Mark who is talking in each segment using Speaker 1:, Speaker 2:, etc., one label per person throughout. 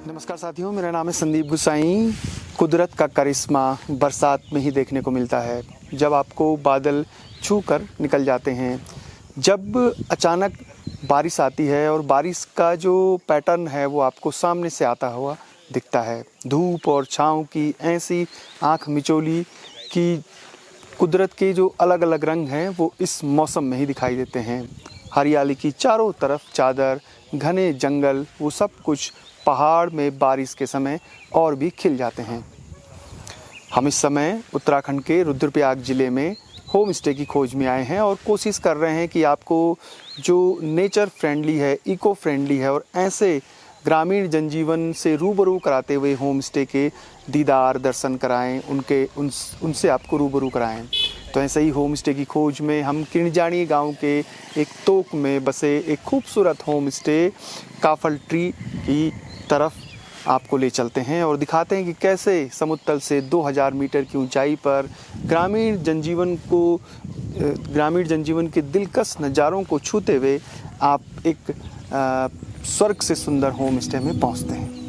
Speaker 1: नमस्कार साथियों, मेरा नाम है संदीप गुसाई। कुदरत का करिश्मा बरसात में ही देखने को मिलता है, जब आपको बादल छू कर निकल जाते हैं। जब अचानक बारिश आती है और बारिश का जो पैटर्न है वो आपको सामने से आता हुआ दिखता है। धूप और छाँव की ऐसी आँख मिचौली कि कुदरत के जो अलग अलग रंग हैं वो इस मौसम में ही दिखाई देते हैं। हरियाली की चारों तरफ चादर, घने जंगल, वो सब कुछ पहाड़ में बारिश के समय और भी खिल जाते हैं। हम इस समय उत्तराखंड के रुद्रप्रयाग ज़िले में होम स्टे की खोज में आए हैं और कोशिश कर रहे हैं कि आपको जो नेचर फ्रेंडली है, इको फ्रेंडली है और ऐसे ग्रामीण जनजीवन से रूबरू कराते हुए होम स्टे के दीदार दर्शन कराएं, उनसे आपको रूबरू कराएं। तो ऐसे ही होम स्टे की खोज में हम किरणजानी गांव के एक तोक में बसे एक खूबसूरत होम स्टे काफल ट्री की तरफ आपको ले चलते हैं और दिखाते हैं कि कैसे समुद्र तल से 2000 मीटर की ऊंचाई पर ग्रामीण जनजीवन के दिलकश नज़ारों को छूते हुए आप एक स्वर्ग से सुंदर होम स्टे में पहुंचते हैं।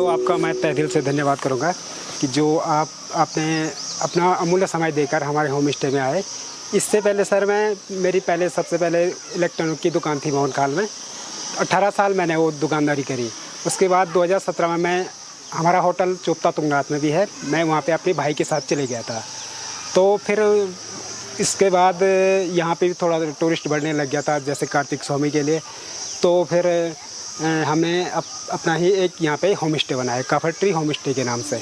Speaker 2: आपका मैं तहे दिल से धन्यवाद करूंगा कि जो आपने अपना अमूल्य समय देकर हमारे होम स्टे में आए। इससे पहले सर मेरी सबसे पहले इलेक्ट्रॉनिक की दुकान थी मोहनखाल में। 18 साल मैंने वो दुकानदारी करी। उसके बाद 2017 में हमारा होटल चोपता तुंगनाथ में भी है, मैं वहाँ पे अपने भाई के साथ चले गया था। तो फिर इसके बाद यहाँ पे भी थोड़ा टूरिस्ट बढ़ने लग गया था, जैसे कार्तिक स्वामी के लिए। तो फिर हमने अपना ही एक यहाँ पे होम स्टे बनाया, काफर ट्री होम स्टे के नाम से।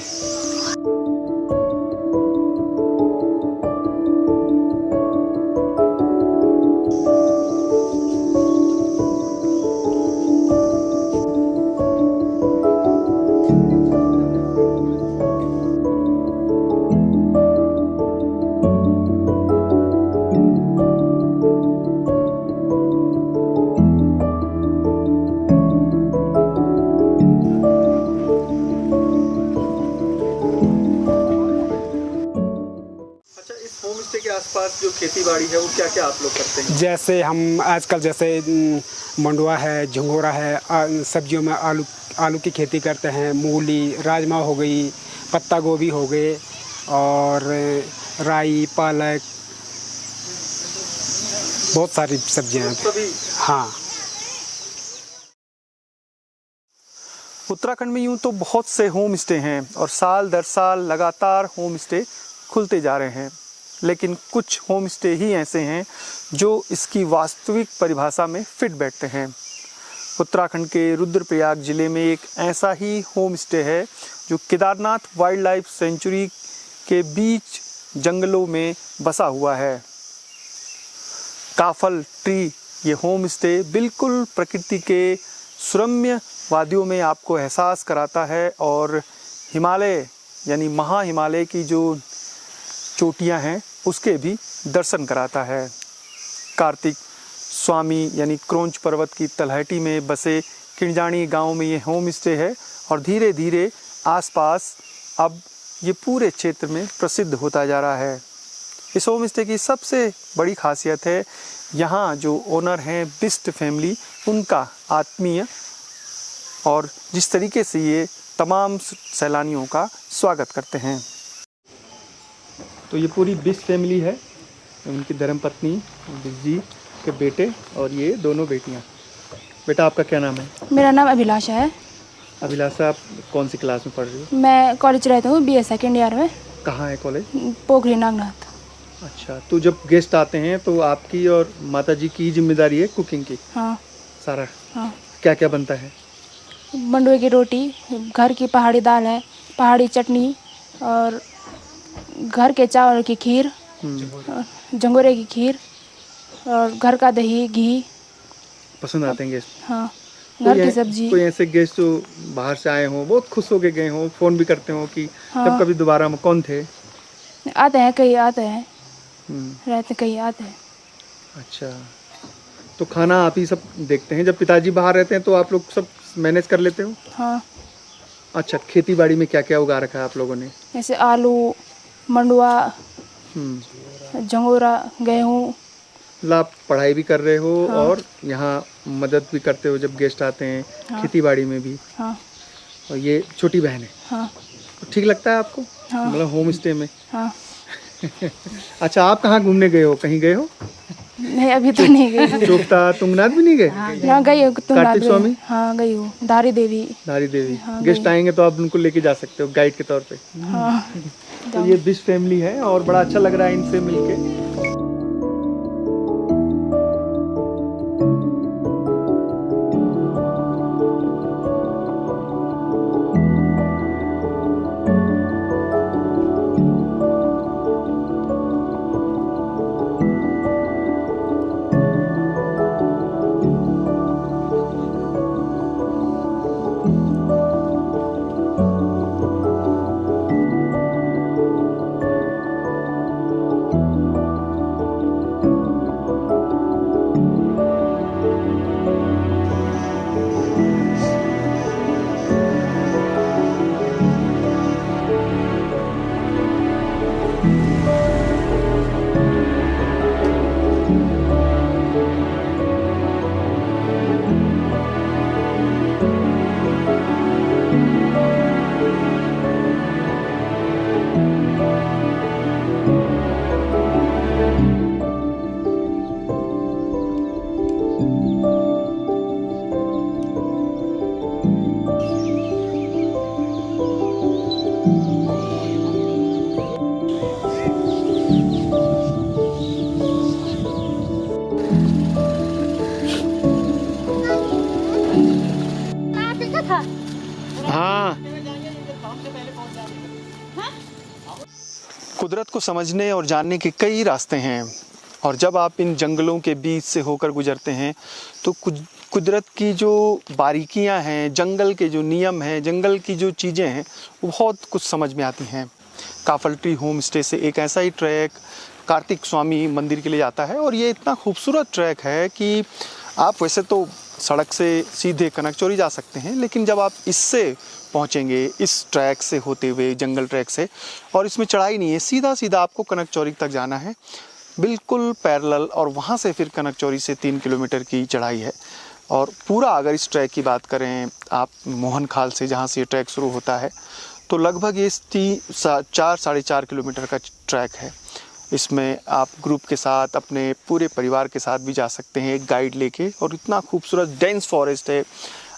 Speaker 1: होम स्टे के आसपास जो खेती बाड़ी है वो क्या क्या आप लोग करते हैं?
Speaker 2: जैसे हम आजकल जैसे मंडुआ है, झंगोरा है, सब्जियों में आलू की खेती करते हैं, मूली, राजमा हो गई, पत्ता गोभी हो गए, और राई, पालक, बहुत सारी सब्जियां हैं।
Speaker 1: सभी।
Speaker 2: हाँ।
Speaker 1: उत्तराखंड में यूं तो बहुत से होम स्टे हैं और साल दर साल लगातार होम स्टे खुलते जा रहे हैं, लेकिन कुछ होम स्टे ही ऐसे हैं जो इसकी वास्तविक परिभाषा में फिट बैठते हैं। उत्तराखंड के रुद्रप्रयाग ज़िले में एक ऐसा ही होम स्टे है जो केदारनाथ वाइल्ड लाइफ सेंचुरी के बीच जंगलों में बसा हुआ है। काफल ट्री ये होम स्टे बिल्कुल प्रकृति के सुरम्य वादियों में आपको एहसास कराता है और हिमालय यानी महा हिमालय की जो चोटियां हैं उसके भी दर्शन कराता है। कार्तिक स्वामी यानी क्रोंच पर्वत की तलहटी में बसे किंजाणी गांव में ये होम स्टे है और धीरे धीरे आसपास अब ये पूरे क्षेत्र में प्रसिद्ध होता जा रहा है। इस होम स्टे की सबसे बड़ी खासियत है यहाँ जो ओनर हैं बिस्ट फैमिली, उनका आत्मीय और जिस तरीके से ये तमाम सैलानियों का स्वागत करते हैं। तो ये पूरी बिस्ट फैमिली है, उनकी धर्मपत्नी बिस्ट जी के बेटे और ये दोनों बेटियां। बेटा आपका क्या नाम है?
Speaker 3: मेरा नाम अभिलाषा है।
Speaker 1: अभिलाषा, आप कौन सी क्लास में पढ़ रही हो?
Speaker 3: मैं कॉलेज रहता हूँ, BA सेकेंड ईयर में।
Speaker 1: कहाँ है कॉलेज?
Speaker 3: पोखरी नागनाथ।
Speaker 1: अच्छा, तो जब गेस्ट आते हैं तो आपकी और माता जी की जिम्मेदारी है कुकिंग की?
Speaker 3: हाँ।
Speaker 1: सारा?
Speaker 3: हाँ।
Speaker 1: क्या क्या बनता है?
Speaker 3: मंडुए की रोटी, घर की पहाड़ी दाल है, पहाड़ी चटनी और घर के चावल की खीर, जंगोरे की खीर और घर का दही, घी
Speaker 1: पसंद आते हैं गेस्ट?
Speaker 3: हाँ। घर की सब्जी।
Speaker 1: कोई ऐसे गेस्ट जो बाहर से आए हों, बहुत खुश होके गए हों, फ़ोन भी करते हो कि
Speaker 3: हाँ।
Speaker 1: जब कभी दोबारा में कौन थे?
Speaker 3: आते हैं, कई आते हैं, रहते कई आते हैं।
Speaker 1: अच्छा, तो खाना आप ही सब देखते हैं? जब पिताजी बाहर रहते हैं तो आप लोग सब मैनेज कर लेते हो?
Speaker 3: हाँ।
Speaker 1: अच्छा, खेती बाड़ी में क्या क्या उगा रखा है आप लोगों ने?
Speaker 3: जैसे आलू, मंडुआ, जंगोरा, गेहूँ।
Speaker 1: आप पढ़ाई भी कर रहे हो
Speaker 3: हाँ।
Speaker 1: और यहाँ मदद भी करते हो जब गेस्ट आते हैं?
Speaker 3: हाँ।
Speaker 1: खेती बाड़ी में भी?
Speaker 3: हाँ।
Speaker 1: और ये छोटी बहन है?
Speaker 3: हाँ।
Speaker 1: तो ठीक लगता है आपको?
Speaker 3: हाँ।
Speaker 1: मतलब होम स्टे में?
Speaker 3: हाँ।
Speaker 1: अच्छा, आप कहाँ घूमने गए हो? कहीं गए हो?
Speaker 3: नहीं, अभी तो नहीं गई।
Speaker 1: चोपता तुंगनाथ भी नहीं गए?
Speaker 3: यहाँ गई हूँ।
Speaker 1: कार्तिक स्वामी?
Speaker 3: हाँ गई हूँ। धारी देवी।
Speaker 1: धारी देवी।
Speaker 3: हाँ,
Speaker 1: गेस्ट आएंगे तो आप उनको लेके जा सकते हो गाइड के तौर पे।
Speaker 3: हाँ।
Speaker 1: तो ये बिस्ट फैमिली है और बड़ा अच्छा लग रहा है इनसे मिलके। को समझने और जानने के कई रास्ते हैं, और जब आप इन जंगलों के बीच से होकर गुजरते हैं तो कुदरत की जो बारीकियां हैं, जंगल के जो नियम हैं, जंगल की जो चीज़ें हैं, वो बहुत कुछ समझ में आती हैं। काफल ट्री होम स्टे से एक ऐसा ही ट्रैक कार्तिक स्वामी मंदिर के लिए जाता है, और ये इतना खूबसूरत ट्रैक है कि आप वैसे तो सड़क से सीधे कनकचौरी जा सकते हैं, लेकिन जब आप इससे पहुंचेंगे, इस ट्रैक से होते हुए, जंगल ट्रैक से, और इसमें चढ़ाई नहीं है, सीधा सीधा आपको कनकचौरी तक जाना है, बिल्कुल पैरेलल, और वहाँ से फिर कनकचौरी से 3 किलोमीटर की चढ़ाई है। और पूरा अगर इस ट्रैक की बात करें आप मोहन खाल से, जहाँ से ये ट्रैक शुरू होता है, तो लगभग ये 4 साढ़े 4 किलोमीटर का ट्रैक है। इसमें आप ग्रुप के साथ, अपने पूरे परिवार के साथ भी जा सकते हैं, एक गाइड लेके, और इतना खूबसूरत डेंस फॉरेस्ट है।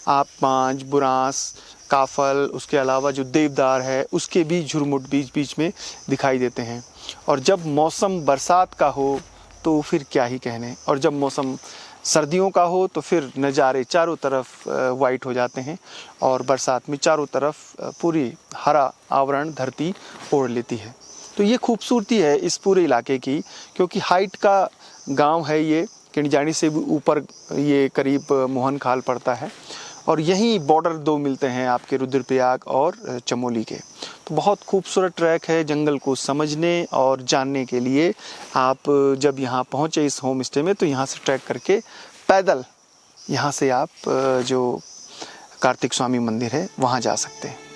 Speaker 1: आप पांच, बुरांस, काफल, उसके अलावा जो देवदार है उसके भी झुरमुट बीच बीच में दिखाई देते हैं। और जब मौसम बरसात का हो तो फिर क्या ही कहने, और जब मौसम सर्दियों का हो तो फिर नज़ारे चारों तरफ वाइट हो जाते हैं, और बरसात में चारों तरफ पूरी हरा आवरण धरती ओढ़ लेती है। तो ये खूबसूरती है इस पूरे इलाके की, क्योंकि हाइट का गांव है ये, किंजानी से भी ऊपर ये करीब मोहन खाल पड़ता है, और यहीं बॉर्डर 2 मिलते हैं आपके रुद्रप्रयाग और चमोली के। तो बहुत खूबसूरत ट्रैक है जंगल को समझने और जानने के लिए। आप जब यहाँ पहुँचे इस होम स्टे में, तो यहाँ से ट्रैक करके पैदल यहाँ से आप जो कार्तिक स्वामी मंदिर है वहाँ जा सकते हैं।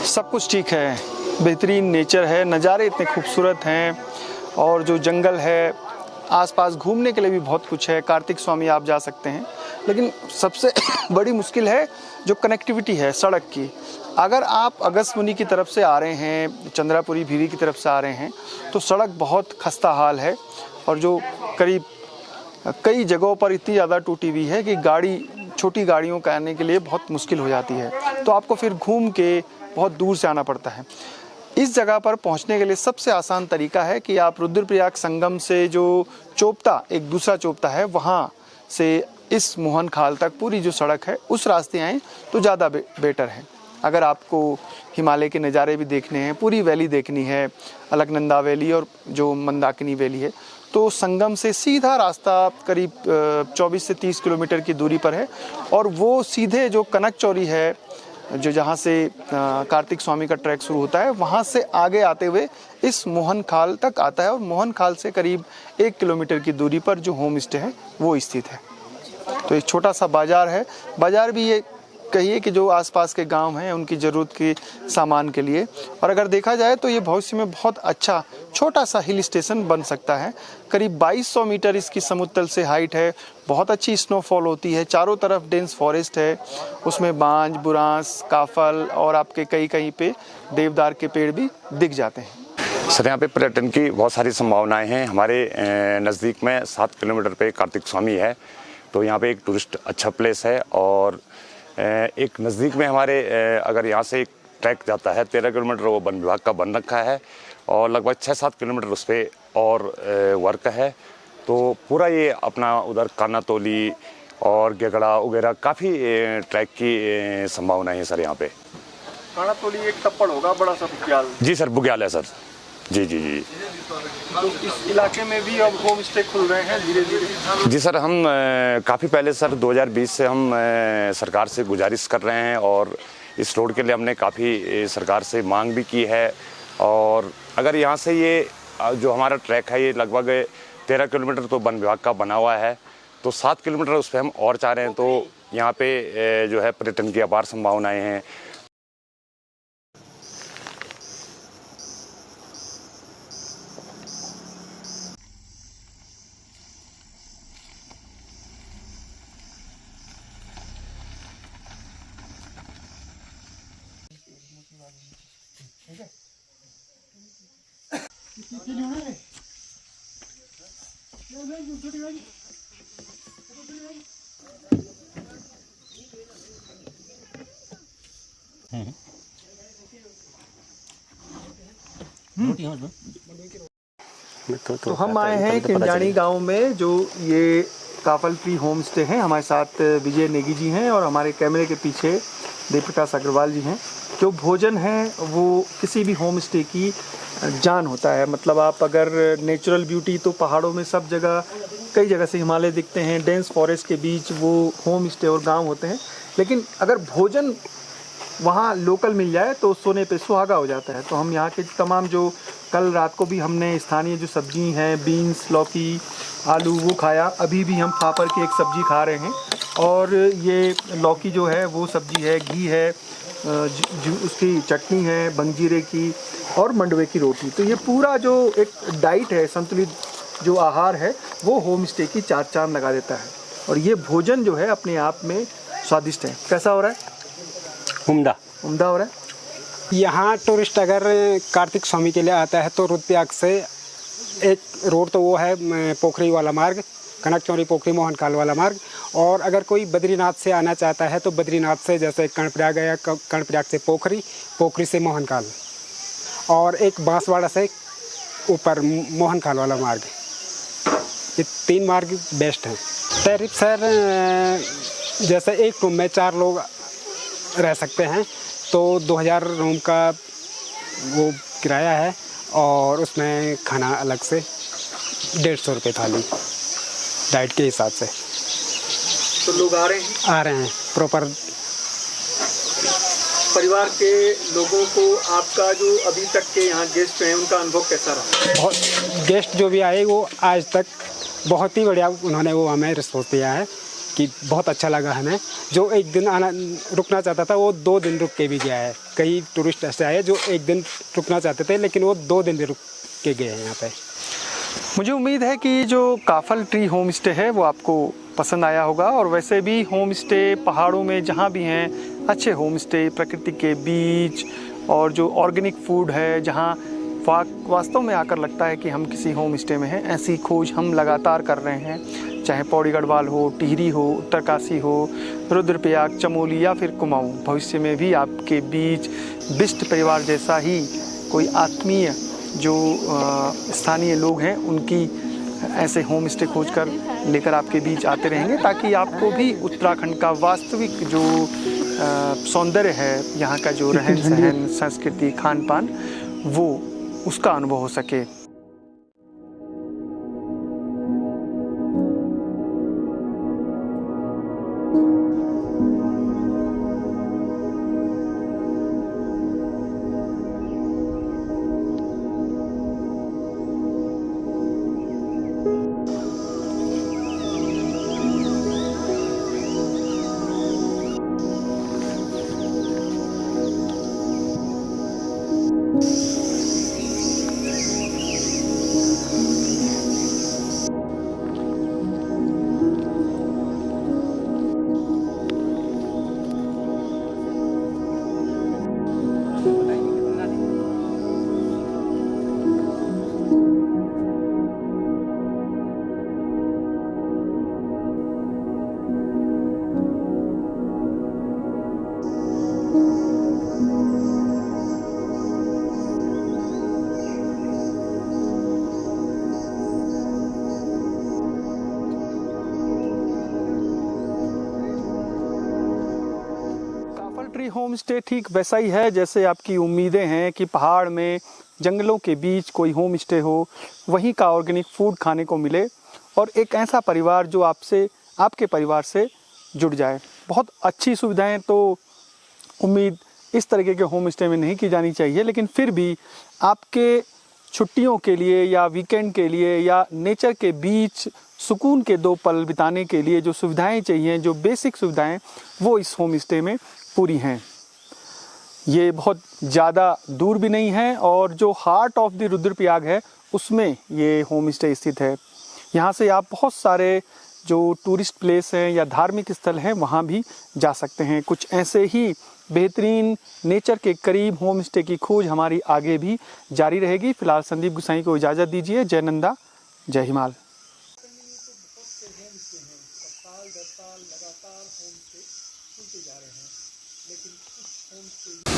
Speaker 1: सब कुछ ठीक है, बेहतरीन नेचर है, नज़ारे इतने खूबसूरत हैं, और जो जंगल है आसपास घूमने के लिए भी बहुत कुछ है। कार्तिक स्वामी आप जा सकते हैं, लेकिन सबसे बड़ी मुश्किल है जो कनेक्टिविटी है सड़क की। अगर आप अगस्त मुनि की तरफ से आ रहे हैं, चंद्रापुरी भीरी की तरफ से आ रहे हैं, तो सड़क बहुत खस्ता हाल है, और जो करीब कई जगहों पर इतनी ज़्यादा टूटी हुई है कि छोटी गाड़ियों का आने के लिए बहुत मुश्किल हो जाती है, तो आपको फिर घूम के बहुत दूर से आना पड़ता है। इस जगह पर पहुंचने के लिए सबसे आसान तरीका है कि आप रुद्रप्रयाग संगम से जो चोपता, एक दूसरा चोपता है, वहाँ से इस मोहन खाल तक पूरी जो सड़क है उस रास्ते आएँ तो ज़्यादा बेटर है। अगर आपको हिमालय के नज़ारे भी देखने हैं, पूरी वैली देखनी है, अलकनंदा वैली और जो मंदाकिनी वैली है, तो संगम से सीधा रास्ता करीब 24 से 30 किलोमीटर की दूरी पर है, और वो सीधे जो कनकचौरी है, जो जहाँ से कार्तिक स्वामी का ट्रैक शुरू होता है, वहाँ से आगे आते हुए इस मोहन खाल तक आता है, और मोहन खाल से करीब 1 किलोमीटर की दूरी पर जो होम स्टे है वो स्थित है। तो एक छोटा सा बाज़ार है, बाज़ार भी ये कहिए कि जो आसपास के गांव हैं उनकी ज़रूरत के सामान के लिए। और अगर देखा जाए तो ये भविष्य में बहुत अच्छा छोटा सा हिल स्टेशन बन सकता है। करीब 2200 मीटर इसकी समुद्र तल से हाइट है, बहुत अच्छी स्नोफॉल होती है, चारों तरफ डेंस फॉरेस्ट है, उसमें बांज, बुरांस, काफल और आपके कहीं पे देवदार के पेड़ भी दिख जाते हैं।
Speaker 4: सर, यहाँ पे पर्यटन की बहुत सारी संभावनाएं हैं। हमारे नज़दीक में 7 किलोमीटर पे कार्तिक स्वामी है, तो यहाँ पे एक टूरिस्ट अच्छा प्लेस है। और एक नज़दीक में हमारे अगर यहाँ से एक ट्रैक जाता है 13 किलोमीटर, वो वन विभाग का बन रखा है, और लगभग 6-7 किलोमीटर उस पर और वर्क है। तो पूरा ये अपना उधर कानातोली और गेगड़ा वगैरह काफ़ी ट्रैक की संभावनाएं हैं सर यहाँ पे।
Speaker 1: कानातोली एक टप्पड़ होगा, बड़ा सा बुग्याल।
Speaker 4: जी सर, बुग्याल है सर। जी जी जी।
Speaker 1: तो इस इलाके में भी अब होम स्टे खुल रहे हैं धीरे धीरे?
Speaker 4: जी सर, हम काफ़ी पहले सर 2020 से हम सरकार से गुजारिश कर रहे हैं, और इस रोड के लिए हमने काफ़ी सरकार से मांग भी की है। और अगर यहाँ से ये जो हमारा ट्रैक है ये लगभग 13 किलोमीटर तो वन विभाग का बना हुआ है, तो 7 किलोमीटर उस पर हम और चाह रहे हैं। तो यहाँ पे जो है पर्यटन की अपार संभावनाएं हैं।
Speaker 1: तो हम आए हैं किंजानी गांव में, जो ये काफल ट्री होम स्टे है। हमारे साथ विजय नेगी जी हैं और हमारे कैमरे के पीछे देवप्रकाश अग्रवाल जी हैं। जो भोजन है वो किसी भी होम स्टे की जान होता है। मतलब आप अगर नेचुरल ब्यूटी, तो पहाड़ों में सब जगह, कई जगह से हिमालय दिखते हैं, डेंस फॉरेस्ट के बीच वो होम स्टे और गांव होते हैं। लेकिन अगर भोजन वहाँ लोकल मिल जाए तो सोने पे सुहागा हो जाता है। तो हम यहाँ के तमाम, जो कल रात को भी हमने स्थानीय जो सब्जी हैं, बीन्स, लौकी, आलू, वो खाया। अभी भी हम फापर की एक सब्जी खा रहे हैं। और ये लौकी जो है वो सब्जी है, घी है, उसकी चटनी है बंजीरे की, और मंडवे की रोटी। तो ये पूरा जो एक डाइट है, संतुलित जो आहार है, वो होम स्टे की चार चांद लगा देता है। और ये भोजन जो है अपने आप में स्वादिष्ट है। कैसा हो रहा है?
Speaker 2: उम्दा
Speaker 1: हो रहा है।
Speaker 2: यहाँ टूरिस्ट अगर कार्तिक स्वामी के लिए आता है तो रुद्रप्रयाग से एक रोड तो वो है पोखरी वाला मार्ग, कनक चौरी पोखरी मोहनकाल वाला मार्ग। और अगर कोई बद्रीनाथ से आना चाहता है तो बद्रीनाथ से जैसे कर्णप्रयाग गया, कर्णप्रयाग से पोखरी, पोखरी से मोहनकाल, और एक बांसवाड़ा से ऊपर मोहनकाल वाला मार्ग। ये 3 मार्ग बेस्ट हैं। टैरिफ सर जैसे एक रूम में 4 लोग रह सकते हैं तो 2000 रूम का वो किराया है, और उसमें खाना अलग से 150 रुपये थाली डाइट के हिसाब से।
Speaker 1: तो लोग आ रहे हैं
Speaker 2: प्रॉपर।
Speaker 1: परिवार के लोगों को आपका जो अभी तक के यहाँ गेस्ट हैं उनका अनुभव कैसा रहा?
Speaker 2: बहुत गेस्ट जो भी आए वो आज तक बहुत ही बढ़िया उन्होंने वो हमें रिस्पॉन्स दिया है कि बहुत अच्छा लगा हमें। जो एक दिन आना रुकना चाहता था वो 2 दिन रुक के भी गया है। कई टूरिस्ट ऐसे आए जो एक दिन रुकना चाहते थे लेकिन वो 2 दिन भी रुक के गए हैं यहाँ पे।
Speaker 1: मुझे उम्मीद है कि जो काफल ट्री होम स्टे है वो आपको पसंद आया होगा। और वैसे भी होम स्टे पहाड़ों में जहाँ भी हैं, अच्छे होम स्टे प्रकृति के बीच, और जो ऑर्गेनिक फूड है, जहाँ वास्तव में आकर लगता है कि हम किसी होम स्टे में हैं, ऐसी खोज हम लगातार कर रहे हैं। चाहे पौड़ी गढ़वाल हो, टिहरी हो, उत्तरकाशी हो, रुद्रप्रयाग, चमोली या फिर कुमाऊं। भविष्य में भी आपके बीच बिष्ट परिवार जैसा ही कोई आत्मीय जो स्थानीय लोग हैं उनकी ऐसे होम स्टे खोज कर लेकर आपके बीच आते रहेंगे, ताकि आपको भी उत्तराखंड का वास्तविक जो सौंदर्य है, यहाँ का जो रहन सहन, संस्कृति, खान पान, वो उसका अनुभव हो सके। होम स्टे ठीक वैसा ही है जैसे आपकी उम्मीदें हैं कि पहाड़ में जंगलों के बीच कोई होम स्टे हो, वहीं का ऑर्गेनिक फूड खाने को मिले, और एक ऐसा परिवार जो आपके परिवार से जुड़ जाए। बहुत अच्छी सुविधाएं तो उम्मीद इस तरीके के होम स्टे में नहीं की जानी चाहिए, लेकिन फिर भी आपके छुट्टियों के लिए या वीकेंड के लिए या नेचर के बीच सुकून के 2 पल बिताने के लिए जो सुविधाएं चाहिए, जो बेसिक सुविधाएं, वो इस होम स्टे में पूरी हैं। ये बहुत ज़्यादा दूर भी नहीं है और जो हार्ट ऑफ द रुद्रप्रयाग है उसमें ये होम स्टे स्थित है। यहाँ से आप बहुत सारे जो टूरिस्ट प्लेस हैं या धार्मिक स्थल हैं वहाँ भी जा सकते हैं। कुछ ऐसे ही बेहतरीन नेचर के करीब होम स्टे की खोज हमारी आगे भी जारी रहेगी। फिलहाल संदीप गुसाई को इजाज़त दीजिए। जय नंदा, जय हिमाल। लगातार होम स्टे खुलते जा रहे हैं, लेकिन कुछ होम स्टे